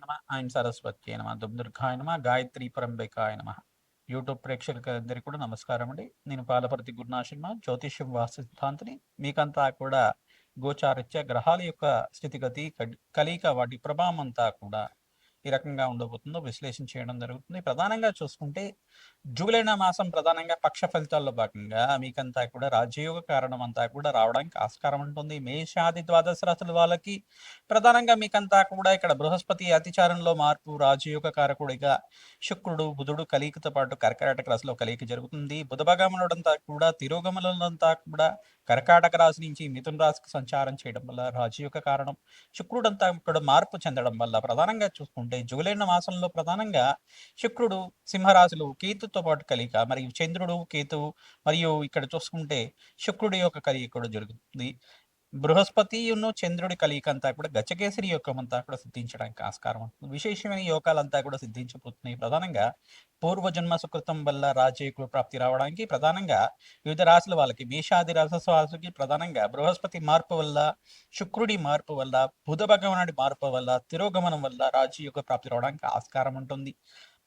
నమ. ఆయన సరస్వత్యై నమ. దుర్గాయ నమ. గాయత్రీ పరంబికాయ నమ. యూట్యూబ్ ప్రేక్షకులందరికీ కూడా నమస్కారం అండి. నేను పాలపర్తి గురునాశర్మ, జ్యోతిష్యం వాస్తు సిద్ధాంతిని. మీకంతా కూడా గోచారిత్య గ్రహాల యొక్క స్థితిగతి కలయిక వాటి ప్రభావం అంతా కూడా ఈ రకంగా ఉండబోతుందో విశ్లేషణ చేయడం జరుగుతుంది. ప్రధానంగా చూసుకుంటే జూలై మాసం ప్రధానంగా పక్ష ఫలితాల్లో భాగంగా మీకంతా కూడా రాజయోగ కారణం అంతా కూడా రావడానికి ఆస్కారం ఉంటుంది. మేషాది ద్వాదశ రాశుల వాళ్ళకి ప్రధానంగా మీకంతా కూడా ఇక్కడ బృహస్పతి అతిచారంలో మార్పు రాజయోగ కారకుడిగా శుక్రుడు బుధుడు కలియికతో పాటు కర్కాటక రాశిలో కలియిక జరుగుతుంది. బుధ భగవానుడంతా కూడా తిరోగమనంతా కూడా కర్కాటక రాశి నుంచి మిథున రాశికి సంచారం చేయడం వల్ల రాజయోగ కారణం. శుక్రుడంతా ఇక్కడ మార్పు చెందడం వల్ల ప్రధానంగా చూసుకుంటే జూలై మాసంలో ప్రధానంగా శుక్రుడు సింహరాశిలో కేతుతో పాటు కలియిక, మరియు చంద్రుడు కేతువు మరియు ఇక్కడ చూసుకుంటే శుక్రుడి యొక్క కలియిక కూడా జరుగుతుంది. బృహస్పతియును చంద్రుడి కలియిక అంతా కూడా గజకేసరి యోగం అంతా కూడా సిద్ధించడానికి ఆస్కారం ఉంటుంది. విశేషమైన యోగాలంతా కూడా సిద్ధించబోతున్నాయి. ప్రధానంగా పూర్వజన్మ సుకృతం వల్ల రాజయోగ ప్రాప్తి రావడానికి ప్రధానంగా వివిధ రాశుల వాళ్ళకి మేషాది రాశికి ప్రధానంగా బృహస్పతి మార్పు వల్ల, శుక్రుడి మార్పు వల్ల, బుధ భగవానుడి మార్పు వల్ల, తిరోగమనం వల్ల రాజయోగ ప్రాప్తి రావడానికి ఆస్కారం ఉంటుంది.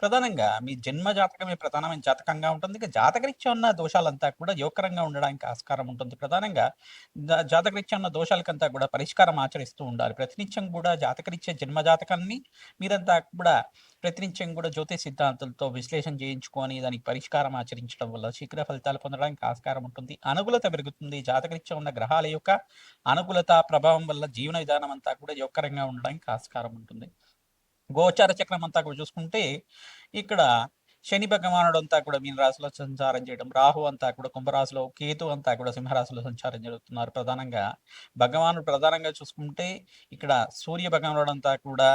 ప్రధానంగా మీ జన్మ జాతకమే ప్రధానమైన జాతకంగా ఉంటుంది. ఇక జాతకరీత్యా ఉన్న దోషాలంతా కూడా యోగకరంగా ఉండడానికి ఆస్కారం ఉంటుంది. ప్రధానంగా జాతకరీత్యా ఉన్న దోషాలకంతా కూడా పరిష్కారం ఆచరిస్తూ ఉండాలి. ప్రతినిత్యం కూడా జాతకరీత్యా జన్మ జాతకాన్ని మీరంతా కూడా ప్రతినిత్యం కూడా జ్యోతిష్ సిద్ధాంతాలతో విశ్లేషణ చేయించుకొని దానికి పరిష్కారం ఆచరించడం వల్ల శీఘ్ర ఫలితాలు పొందడానికి ఆస్కారం ఉంటుంది. అనుకూలత పెరుగుతుంది. జాతకరీత్యా ఉన్న గ్రహాల యొక్క అనుకూలత ప్రభావం వల్ల జీవన విధానం అంతా కూడా యోగకరంగా ఉండడానికి ఆస్కారం ఉంటుంది. గోచార చక్రం అంతా కూడా చూసుకుంటే ఇక్కడ శని భగవానుడు అంతా కూడా మీన రాశిలో సంచారం చేయడం, రాహు అంతా కూడా కుంభరాశిలో, కేతు అంతా కూడా సింహరాశిలో సంచారం జరుగుతున్నారు. ప్రధానంగా భగవానుడు ప్రధానంగా చూసుకుంటే ఇక్కడ సూర్య భగవానుడు అంతా కూడా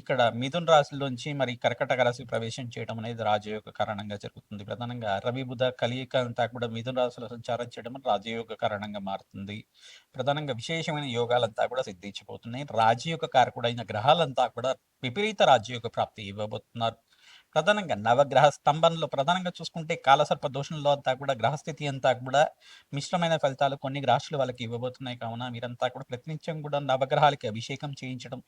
ఇక్కడ మిథున రాశిలోంచి మరి కర్కటక రాశి ప్రవేశం చేయడం అనేది రాజయోగ కారణంగా జరుగుతుంది. ప్రధానంగా రవి బుధ కలియిక అంతా కూడా మిథున రాశిలో సంచారం చేయడం రాజయోగ కారణంగా మారుతుంది. ప్రధానంగా విశేషమైన యోగాలంతా కూడా సిద్ధించబోతున్నాయి. రాజయోగ కారకుడైన గ్రహాలంతా కూడా విపరీత రాజయోగ ప్రాప్తి ఇవ్వబోతున్నారు. ప్రధానంగా నవగ్రహ స్తంభంలో ప్రధానంగా చూసుకుంటే కాలసర్ప దోషంలో అంతా కూడా గ్రహస్థితి అంతా కూడా మిశ్రమైన ఫలితాలు కొన్ని రాశులు వాళ్ళకి ఇవ్వబోతున్నాయి. కావున మీరంతా కూడా ప్రతినిత్యం కూడా నవగ్రహాలకి అభిషేకం చేయించడం,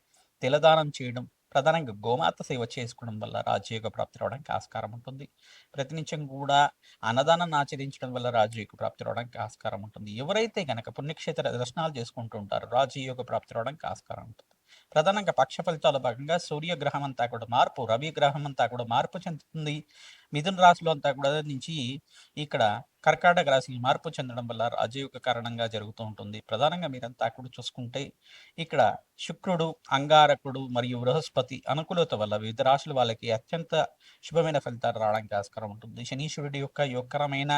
తిలదానం చేయడం, ప్రధానంగా గోమాత సేవ చేసుకోవడం వల్ల రాజయోగ ప్రాప్తి రావడానికి ఆస్కారం ఉంటుంది. ప్రతినిత్యం కూడా అన్నదానాన్ని ఆచరించడం వల్ల రాజయోగ ప్రాప్తి రావడానికి ఆస్కారం ఉంటుంది. ఎవరైతే గనక పుణ్యక్షేత్ర దర్శనాలు చేసుకుంటూ ఉంటారో రాజయోగ ప్రాప్తి రావడానికి ఆస్కారం ఉంటుంది. ప్రధానంగా పక్ష ఫలితాల భాగంగా సూర్యగ్రహం అంతా కూడా మార్పు, రవి గ్రహం అంతా కూడా మార్పు చెందుతుంది. మిథున రాశిలో అంతా కూడా నుంచి ఇక్కడ కర్కాటక రాశి మార్పు చెందడం వల్ల రాజయోగ కారణంగా జరుగుతూ ఉంటుంది. ప్రధానంగా మీరంతా కూడా చూసుకుంటే ఇక్కడ శుక్రుడు, అంగారకుడు మరియు బృహస్పతి అనుకూలత వల్ల వివిధ రాశుల వాళ్ళకి అత్యంత శుభమైన ఫలితాలు రావడానికి ఆస్కారం ఉంటుంది. శనీశ్వరుడి యొక్క యోగకరమైన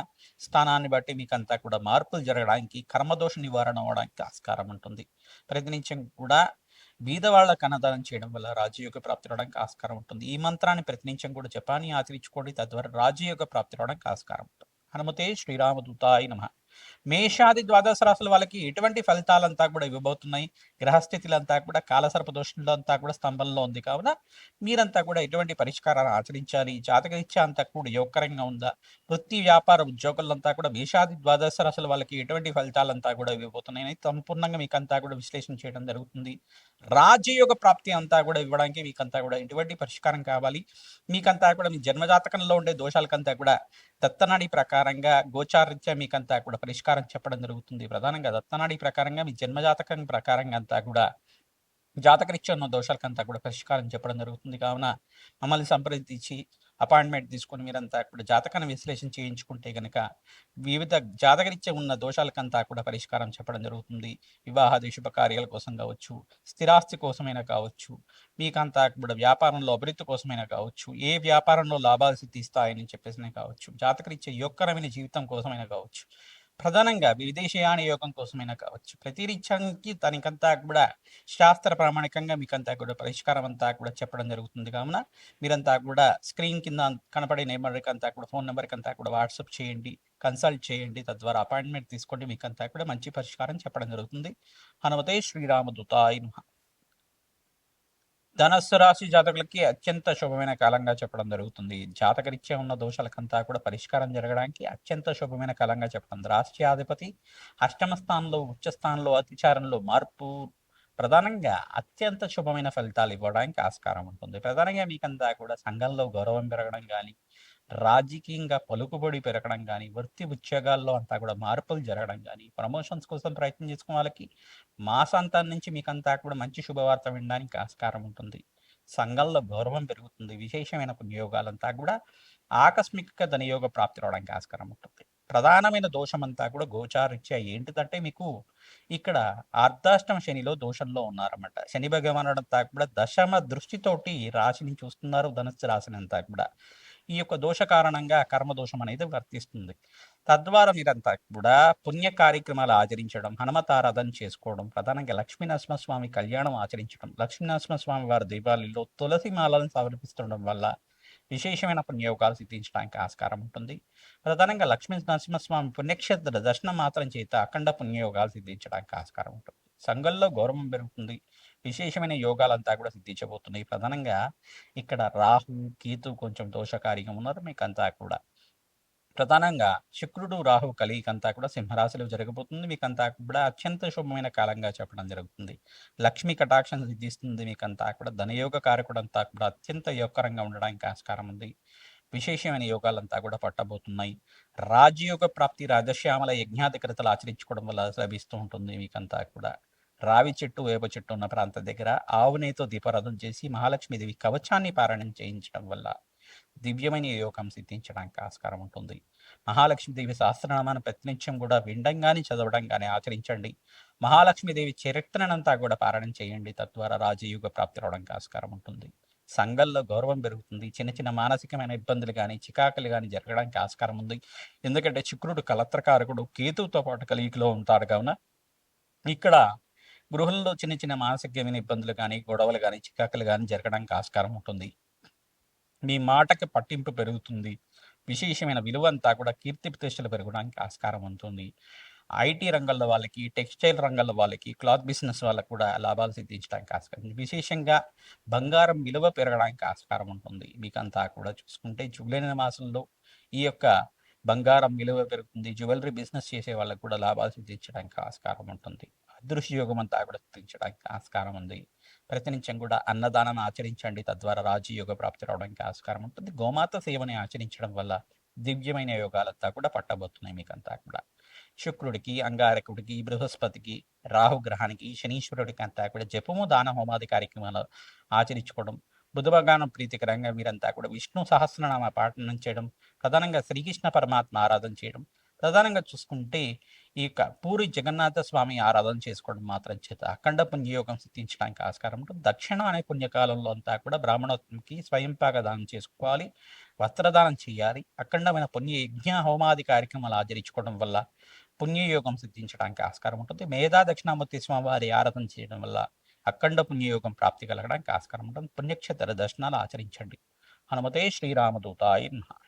స్థానాన్ని బట్టి మీకు అంతా కూడా మార్పులు జరగడానికి, కర్మదోష నివారణ అవడానికి ఆస్కారం ఉంటుంది. ప్రతినిత్యం కూడా బీదవాళ్ళకు అన్నదానం చేయడం వల్ల రాజయోగ ప్రాప్తి రావడానికి ఆస్కారం ఉంటుంది. ఈ మంత్రాన్ని ప్రతినిత్యం కూడా జపాన్ని ఆచరించుకోండి. తద్వారా రాజయోగ ప్రాప్తి రావడానికి ఆస్కారం ఉంటుంది. హనుమతే శ్రీరామదూతాయ నమః. మేషాది ద్వాదశ రాశుల వాళ్ళకి ఎటువంటి ఫలితాలంతా కూడా ఇవ్వబోతున్నాయి. గ్రహస్థితులంతా కూడా కాలసర్ప దోషంలో అంతా కూడా స్తంభంలో ఉంది. కావున మీరంతా కూడా ఎటువంటి పరిష్కారాలు ఆచరించాలి. జాతకరీత్యా అంతా కూడా యోగకరంగా ఉందా, వృత్తి వ్యాపార ఉద్యోగులంతా కూడా మేషాది ద్వాదశ రాశుల వాళ్ళకి ఎటువంటి ఫలితాలంతా కూడా ఇవ్వబోతున్నాయి అని సంపూర్ణంగా మీకంతా కూడా విశ్లేషణ చేయడం జరుగుతుంది. రాజయోగ ప్రాప్తి అంతా కూడా ఇవ్వడానికి మీకంతా కూడా ఎటువంటి పరిష్కారం కావాలి, మీకంతా కూడా మీ జన్మజాతకంలో ఉండే దోషాలకంతా కూడా దత్తనాడి ప్రకారంగా గోచారీత్యా మీకంతా కూడా పరిష్కారం చెప్పడం జరుగుతుంది. ప్రధానంగా దత్తనాడి ప్రకారంగా మీ జన్మజాతకం ప్రకారంగా అంతా కూడా జాతకరీత్యా ఉన్న దోషాలకంతా కూడా పరిష్కారం చెప్పడం జరుగుతుంది. కావున మమ్మల్ని సంప్రదించి అపాయింట్మెంట్ తీసుకొని మీరంతా కూడా జాతకాన్ని విశ్లేషణ చేయించుకుంటే గనక వివిధ జాతకరీత్యా ఉన్న దోషాలకంతా కూడా పరిష్కారం చెప్పడం జరుగుతుంది. వివాహాది శుభకార్యాల కోసం కావచ్చు, స్థిరాస్తి కోసమైనా కావచ్చు, మీకంతా కూడా వ్యాపారంలో అభివృద్ధి కోసమైనా కావచ్చు, ఏ వ్యాపారంలో లాభాలు సిద్ధిస్తాయని చెప్పేసినా కావచ్చు, జాతకరీత్యా యోగకరమైన జీవితం కోసమైనా కావచ్చు, ప్రధానంగా విదేశీయాన యోగం కోసమైనా కావచ్చు, ప్రతి రీత్యానికి దానికంతా కూడా శాస్త్ర ప్రామాణికంగా మీకంతా కూడా పరిష్కారం అంతా కూడా చెప్పడం జరుగుతుంది. కావున మీరంతా కూడా స్క్రీన్ కింద కనపడే నెంబర్కి అంతా కూడా ఫోన్ నెంబర్కి అంతా కూడా వాట్సాప్ చేయండి, కన్సల్ట్ చేయండి. తద్వారా అపాయింట్మెంట్ తీసుకోండి. మీకంతా కూడా మంచి పరిష్కారం చెప్పడం జరుగుతుంది. హనుమతే శ్రీరామదూతాయ నమః. ధనస్సు రాశి జాతకులకి అత్యంత శుభమైన కాలంగా చెప్పడం జరుగుతుంది. జాతకరీత్యా ఉన్న దోషాలకంతా కూడా పరిష్కారం జరగడానికి అత్యంత శుభమైన కాలంగా చెప్పడం. రాష్ట్రాధిపతి అష్టమ స్థానంలో, ఉచ్చ స్థానంలో, అతిచారంలో మార్పు, ప్రధానంగా అత్యంత శుభమైన ఫలితాలు ఇవ్వడానికి ఆస్కారం ఉంటుంది. ప్రధానంగా మీకంతా కూడా సంఘంలో గౌరవం పెరగడం గానీ, రాజకీయంగా పలుకుబడి పెరగడం గానీ, వృత్తి ఉద్యోగాల్లో అంతా కూడా మార్పులు జరగడం గానీ, ప్రమోషన్స్ కోసం ప్రయత్నం చేసుకునే వాళ్ళకి మాసాంతం నుంచి మీకంతా కూడా మంచి శుభవార్త వినడానికి ఆస్కారం ఉంటుంది. సంఘంలో గౌరవం పెరుగుతుంది. విశేషమైన పుణ్యయోగాలంతా కూడా ఆకస్మిక ధనయోగ ప్రాప్తి రావడానికి ఆస్కారం ఉంటుంది. ప్రధానమైన దోషమంతా కూడా గోచారీత్యా ఏంటిదంటే మీకు ఇక్కడ అర్ధాష్టమ శనిలో దోషంలో ఉన్నారన్నమాట. శని భగవానుడంతా కూడా దశమ దృష్టితోటి రాశిని చూస్తున్నారు, ధనుస్సు రాశినంతా కూడా. ఈ యొక్క దోష కారణంగా కర్మ దోషం అనేది వర్తిస్తుంది. తద్వారా మీరంతా కూడా పుణ్య కార్యక్రమాలు ఆచరించడం, హనుమతారాధన చేసుకోవడం, ప్రధానంగా లక్ష్మీనరసింహస్వామి కళ్యాణం ఆచరించడం, లక్ష్మీనరసింహస్వామి వారి దీపావళిలో తులసి మాలను సమర్పిస్తుండడం వల్ల విశేషమైన పుణ్యయోగాలు సిద్ధించడానికి ఆస్కారం ఉంటుంది. ప్రధానంగా లక్ష్మీ నరసింహస్వామి పుణ్యక్షేత్ర దర్శనం మాత్రం చేత అఖండ పుణ్యయోగాలు సిద్ధించడానికి ఆస్కారం ఉంటుంది. సంఘంలో గౌరవం పెరుగుతుంది. విశేషమైన యోగాలంతా కూడా సిద్ధించబోతున్నాయి. ప్రధానంగా ఇక్కడ రాహు, కేతు కొంచెం దోషకారిగా ఉన్నారు మీకంతా కూడా. ప్రధానంగా శుక్రుడు, రాహు కలయికంతా కూడా సింహరాశిలో జరగబోతుంది. మీకంతా కూడా అత్యంత శుభమైన కాలంగా చెప్పడం జరుగుతుంది. లక్ష్మీ కటాక్షం సిద్ధిస్తుంది. మీకంతా కూడా ధనయోగ కారకుడంతా కూడా అత్యంత యోగకరంగా ఉండడానికి ఆస్కారం ఉంది. విశేషమైన యోగాలంతా కూడా పట్టబోతున్నాయి. రాజయోగ ప్రాప్తి రాజశ్యామల యజ్ఞాధికృతలు ఆచరించుకోవడం వల్ల లభిస్తూ ఉంటుంది మీకంతా కూడా. రావి చెట్టు, వేప చెట్టు ఉన్న ప్రాంతం దగ్గర ఆవు నెయ్యితో దీపారాధన చేసి మహాలక్ష్మీదేవి కవచాన్ని పారాయణం చేయించడం వల్ల దివ్యమైన యోగం సిద్ధించడానికి ఆస్కారం ఉంటుంది. మహాలక్ష్మీదేవి సహస్రనామాన్ని ప్రతినిత్యం కూడా వినడం కానీ, చదవడం కానీ ఆచరించండి. మహాలక్ష్మీదేవి చరిత్రనంతా కూడా పారాయణం చేయండి. తద్వారా రాజయోగ ప్రాప్తి రావడానికి ఆస్కారం ఉంటుంది. సంఘంలో గౌరవం పెరుగుతుంది. చిన్న చిన్న మానసికమైన ఇబ్బందులు కానీ, చికాకులు కానీ జరగడానికి ఆస్కారం ఉంది. ఎందుకంటే శుక్రుడు కలత్రకారకుడు, కేతువుతో పాటు కలిగిలో ఉంటాడు కావున ఇక్కడ గృహంలో చిన్న చిన్న మానసికమైన ఇబ్బందులు కానీ, గొడవలు కానీ, చికాకులు కానీ జరగడానికి ఆస్కారం ఉంటుంది. మీ మాటకి పట్టింపు పెరుగుతుంది. విశేషమైన విలువ అంతా కూడా కీర్తి ప్రతిష్టలు పెరగడానికి ఆస్కారం ఉంటుంది. ఐటీ రంగంలో వాళ్ళకి, టెక్స్టైల్ రంగంలో వాళ్ళకి, క్లాత్ బిజినెస్ వాళ్ళకి కూడా లాభాలు సిద్ధించడానికి ఆస్కారం ఉంది. విశేషంగా బంగారం విలువ పెరగడానికి ఆస్కారం ఉంటుంది. మీకంతా కూడా చూసుకుంటే జూలై మాసంలో ఈ యొక్క బంగారం విలువ పెరుగుతుంది. జ్యువెలరీ బిజినెస్ చేసే వాళ్ళకి కూడా లాభాలు సిద్ధించడానికి ఆస్కారం ఉంటుంది. అదృశ్య యోగం అంతా కూడా సిద్ధించడానికి ఆస్కారం ఉంది. ప్రతినిత్యం కూడా అన్నదానం ఆచరించండి. తద్వారా రాజయోగ ప్రాప్తి రావడానికి ఆస్కారం ఉంటుంది. గోమాత సేవని ఆచరించడం వల్ల దివ్యమైన యోగాలంతా కూడా పట్టబోతున్నాయి మీకంతా కూడా. శుక్రుడికి, అంగారకుడికి, బృహస్పతికి, రాహుగ్రహానికి, శనీశ్వరుడికి అంతా కూడా జపము, దాన హోమాది కార్యక్రమాలు ఆచరించుకోవడం, బుధ భగవాను ప్రీతికరంగా మీరంతా కూడా విష్ణు సహస్రనామ పాఠనం చేయడం, ప్రధానంగా శ్రీకృష్ణ పరమాత్మ ఆరాధన చేయడం, ప్రధానంగా చూసుకుంటే ఈ యొక్క పూరి జగన్నాథ స్వామి ఆరాధన చేసుకోవడం మాత్రం చేత అఖండ పుణ్యయోగం సిద్ధించడానికి ఆస్కారం ఉంటుంది. దక్షిణ అనే పుణ్యకాలంలో అంతా కూడా బ్రాహ్మణోత్మకి స్వయంపాక దానం చేసుకోవాలి, వస్త్రదానం చేయాలి. అఖండమైన పుణ్య యజ్ఞ హోమాది కార్యక్రమాలు ఆచరించుకోవడం వల్ల పుణ్యయోగం సిద్ధించడానికి ఆస్కారం ఉంటుంది. మేధా దక్షిణామూర్తి స్వామి వారి ఆరాధన చేయడం వల్ల అఖండ పుణ్యయోగం ప్రాప్తి కలగడానికి ఆస్కారం ఉంటుంది. పుణ్యక్షేత్ర దర్శనాలు ఆచరించండి. హనుమతే శ్రీరామదూతాయ నమః.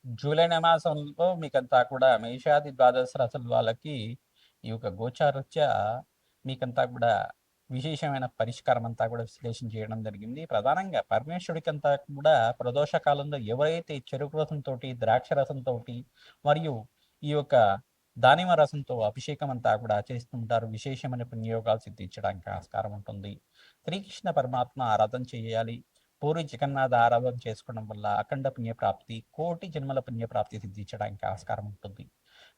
జూలై మాసంలో మీకంతా కూడా మేషాది ద్వాదశ రాశుల వాళ్ళకి ఈ యొక్క గోచారరీత్యా మీకంతా కూడా విశేషమైన పరిష్కారం అంతా కూడా విశ్లేషణ చేయడం జరిగింది. ప్రధానంగా పరమేశ్వరుడికంతా కూడా ప్రదోష కాలంలో ఎవరైతే చెరుకు రసంతో, ద్రాక్ష రసంతో మరియు ఈ యొక్క దానిమ్మ రసంతో అభిషేకం అంతా కూడా ఆచరిస్తుంటారు. విశేషమైన పుణ్యయోగాలు సిద్ధించడానికి ఆస్కారం ఉంటుంది. శ్రీకృష్ణ పరమాత్మ ఆరాధన చేయాలి. పూరి జగన్నాథ ఆరాధన చేసుకోవడం వల్ల అఖండ పుణ్యప్రాప్తి, కోటి జన్మల పుణ్యప్రాప్తి సిద్ధించడానికి ఆస్కారం ఉంటుంది.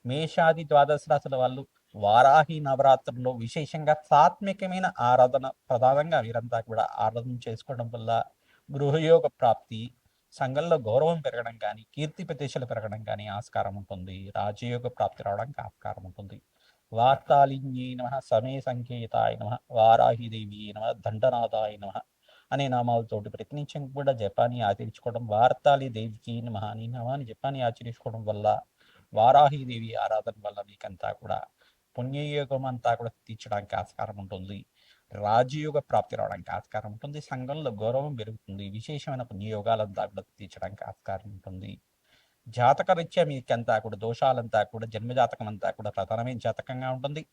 మేషాది ద్వాదశ రాశుల వాళ్ళు వారాహి నవరాత్రుల్లో విశేషంగా సాత్వికమైన ఆరాధన ప్రధానంగా వీరంతా కూడా ఆరాధన చేసుకోవడం వల్ల గృహయోగ ప్రాప్తి, సంఘంలో గౌరవం పెరగడం కానీ, కీర్తి ప్రతిష్టలు పెరగడం కానీ ఆస్కారం ఉంటుంది. రాజయోగ ప్రాప్తి రావడానికి ఆస్కారం ఉంటుంది. వార్తాళిన్యై నమః, సమయ సంకేతాయ నమః, వారాహిదేవి నమః, దండనాథాయ నమః అనే నామాలతోటి ప్రతినిత్యం కూడా జపాన్ని ఆచరించుకోవడం, వార్తాళి దేవికి నమః అనే నామాన్ని జపాన్ని ఆచరించుకోవడం వల్ల, వారాహిదేవి ఆరాధన వల్ల మీకంతా కూడా పుణ్యయోగం అంతా కూడా తీర్చడానికి ఆస్కారం ఉంటుంది. రాజయోగ ప్రాప్తి రావడానికి ఆస్కారం ఉంటుంది. సంఘంలో గౌరవం పెరుగుతుంది. విశేషమైన పుణ్యయోగాలంతా కూడా తీర్చడానికి ఆస్కారం ఉంటుంది. జాతకరీత్యా మీకంతా కూడా దోషాలంతా కూడా జన్మజాతకం అంతా కూడా ప్రధానమైన జాతకంగా ఉంటుంది.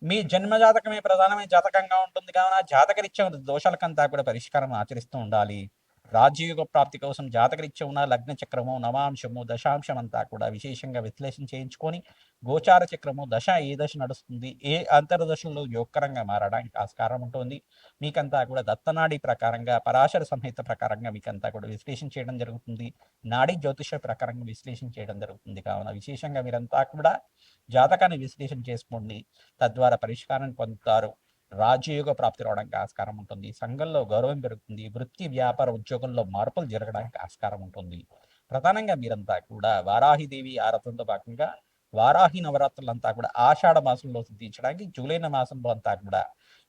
మీ జన్మజాతకమే ప్రధానమైన జాతకంగా ఉంటుంది కావున జాతకరీత్యా దోషాలకంతా కూడా పరిష్కారం ఆచరిస్తూ ఉండాలి. రాజయోగ ప్రాప్తి కోసం జాతకరీత్యా ఉన్న లగ్న చక్రము, నవాంశము, దశాంశం అంతా కూడా విశేషంగా విశ్లేషణ చేయించుకొని గోచార చక్రము దశ ఏ దశ నడుస్తుంది, ఏ అంతర్దశలో యోగకరంగా మారడానికి ఆస్కారం ఉంటుంది, మీకంతా కూడా దత్తనాడి ప్రకారంగా పరాశర సంహిత ప్రకారంగా మీకంతా కూడా విశ్లేషణ చేయడం జరుగుతుంది. నాడీ జ్యోతిష ప్రకారంగా విశ్లేషణ చేయడం జరుగుతుంది. కావున విశేషంగా మీరంతా కూడా జాతకాన్ని విశ్లేషణ చేసుకోండి. తద్వారా పరిష్కారాన్ని పొందుతారు. రాజయోగ ప్రాప్తి రావడానికి ఆస్కారం ఉంటుంది. సంఘంలో గౌరవం పెరుగుతుంది. వృత్తి, వ్యాపార, ఉద్యోగంలో మార్పులు జరగడానికి ఆస్కారం ఉంటుంది. ప్రధానంగా మీరంతా కూడా వారాహిదేవి ఆరాధనతో భాగంగా వారాహి నవరాత్రులంతా కూడా ఆషాఢ మాసంలో సిద్ధించడానికి జూలై మాసంలో అంతా కూడా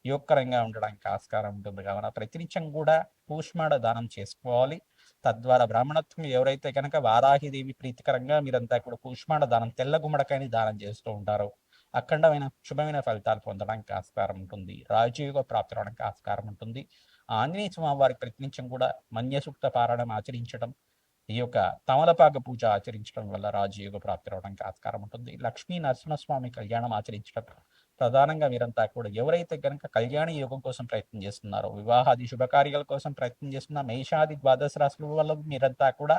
యోగకరంగా ఉండడానికి ఆస్కారం ఉంటుంది. కావున ప్రతినిత్యం కూడా కూష్మాడ దానం చేసుకోవాలి. తద్వారా బ్రాహ్మణత్వం ఎవరైతే కనుక వారాహిదేవి ప్రీతికరంగా మీరంతా కూడా కూష్మాడ దానం, తెల్ల గుమ్మడికాయని దానం చేస్తూ ఉంటారో అఖండమైన శుభమైన ఫలితాలు పొందడానికి ఆస్కారం ఉంటుంది. రాజయోగ ప్రాప్తి రావడానికి ఆస్కారం ఉంటుంది. ఆంజనేయ స్వామి వారికి ప్రతినిత్యం కూడా మన్య సూక్త పారాయణం ఆచరించడం, ఈ యొక్క తమలపాక పూజ ఆచరించడం వల్ల రాజయోగ ప్రాప్తి రావడానికి ఆస్కారం ఉంటుంది. లక్ష్మీ నరసింహస్వామి కళ్యాణం ఆచరించడం ప్రధానంగా మీరంతా కూడా ఎవరైతే కనుక కళ్యాణ యోగం కోసం ప్రయత్నం చేస్తున్నారో, వివాహాది శుభకార్యాల కోసం ప్రయత్నం చేస్తున్న మేషాది ద్వాదశ రాశుల వల్ల మీరంతా కూడా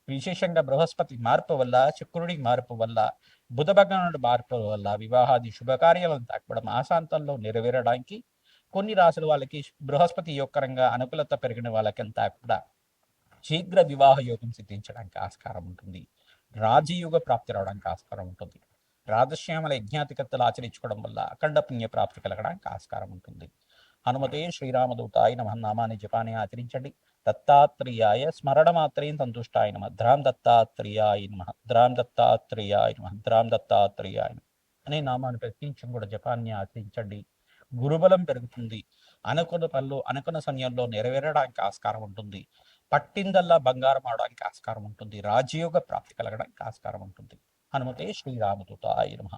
విశేషంగా బృహస్పతి మార్పు వల్ల, శుక్రుడి మార్పు వల్ల, బుధ భగవానుడి మార్పు వల్ల వివాహాది శుభకార్యాలంతా కూడా మాసాంతంలో నెరవేరడానికి కొన్ని రాసుల వాళ్ళకి బృహస్పతి యోగకరంగా అనుకూలత పెరిగిన వాళ్ళకంతా కూడా శీఘ్ర వివాహ యోగం సిద్ధించడానికి ఆస్కారం ఉంటుంది. రాజయోగ ప్రాప్తి రావడానికి ఆస్కారం ఉంటుంది. రాజశ్యామల యజ్ఞాతికత్తలు ఆచరించుకోవడం వల్ల అఖండ పుణ్య ప్రాప్తి కలగడానికి ఆస్కారం ఉంటుంది. హనుమతే శ్రీరామదూతాయ నమః నామాన్ని జపాన్ని ఆచరించండి. దత్తాత్రేయాయ స్మరణ మాత్రేం సంతుష్టాయ నమః. ద్రాం దత్తాత్రేయాయ నమః, ద్రాం దత్తాత్రేయాయ నమః, ద్రాం దత్తాత్రేయాయ నమః అనే నామాన్ని ప్రతినిత్యం కూడా జపాన్ని ఆచరించండి. గురుబలం పెరుగుతుంది. అనుకున్న పనులు అనుకున్న సమయంలో నెరవేరడానికి ఆస్కారం ఉంటుంది. పట్టిందల్లా బంగారం అవడానికి ఆస్కారం ఉంటుంది. రాజయోగ ప్రాప్తి కలగడానికి ఆస్కారం ఉంటుంది. హనుమతే శ్రీరామదూతాయ నమః.